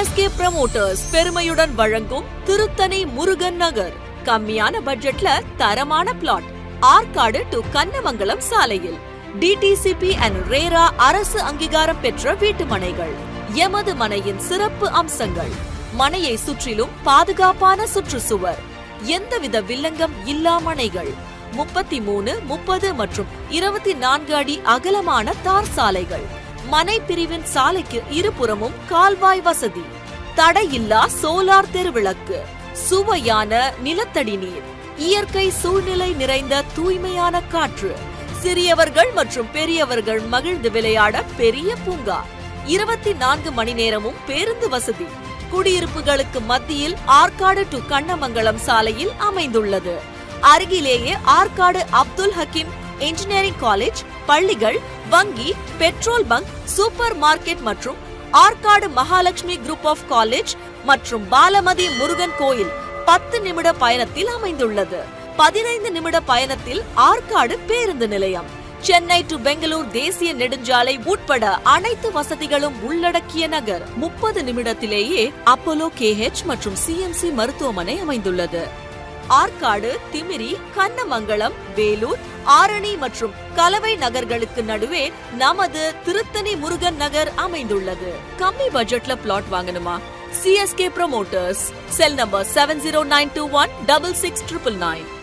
CSK promoters பெருமையுடன் வழங்கும் திருத்தணி முருகன் நகர். கம்மியான பட்ஜெட்ல தரமான பிளாட். ஆற்காடு டு கண்ணமங்கலம் சாலையில். டிடிசிபி அண்ட் ரேரா அரசு அங்கீகாரம் பெற்ற வீட்டு மனைகள். எமது மனையின் சிறப்பு அம்சங்கள்: மனையை சுற்றிலும் பாதுகாப்பான சுற்றுச்சுவர், எந்தவித வில்லங்கம் இல்லா மனைகள், 33, 30 மற்றும் 24 அடி அகலமான தார் சாலைகள், மனை பிரிவின் சாலைக்கு இருபுறமும் கால்வாய் வசதி, தடையில்லா சோலார் தெருவிளக்கு, சுவையான நிலத்தடி நீர், இயற்கை சூழ்நிலை நிறைந்த தூய்மையான காற்று, சிறியவர்கள் மற்றும் பெரியவர்கள் மகிழ்ந்து விளையாட பெரிய பூங்கா, 24 மணி நேரமும் பேருந்து வசதி. குடியிருப்புகளுக்கு மத்தியில் ஆற்காடு டு கண்ணமங்கலம் சாலையில் அமைந்துள்ளது. அருகிலேயே ஆற்காடு அப்துல் ஹக்கீம் இன்ஜினியரிங் காலேஜ், பள்ளிகள், வங்கி, பெட்ரோல் பங்க், சூப்பர் மார்க்கெட் மற்றும் Arcot Mahalakshmi group of college மற்றும் பாலமதி முருகன் கோயில் 10 நிமிட பயணத்தில் அமைந்துள்ளது. 15 நிமிட பயணத்தில் ஆற்காடு பேருந்து நிலையம். சென்னை டு பெங்களூர் தேசிய நெடுஞ்சாலை உட்பட அனைத்து வசதிகளும் உள்ளடக்கிய நகர். 30 நிமிடத்திலேயே அப்போலோ கேஹெச் மற்றும் சிஎம்சி மருத்துவமனை அமைந்துள்ளது. ஆற்காடு, திமிரி, கண்ணமங்கலம், வேலூர், ஆரணி மற்றும் கலவை நகர்களுக்கு நடுவே நமது திருத்தணி முருகன் நகர் அமைந்துள்ளது. கம்மி பட்ஜெட்ல பிளாட் வாங்கணுமா? CSK promoters. Cell number 7092166999.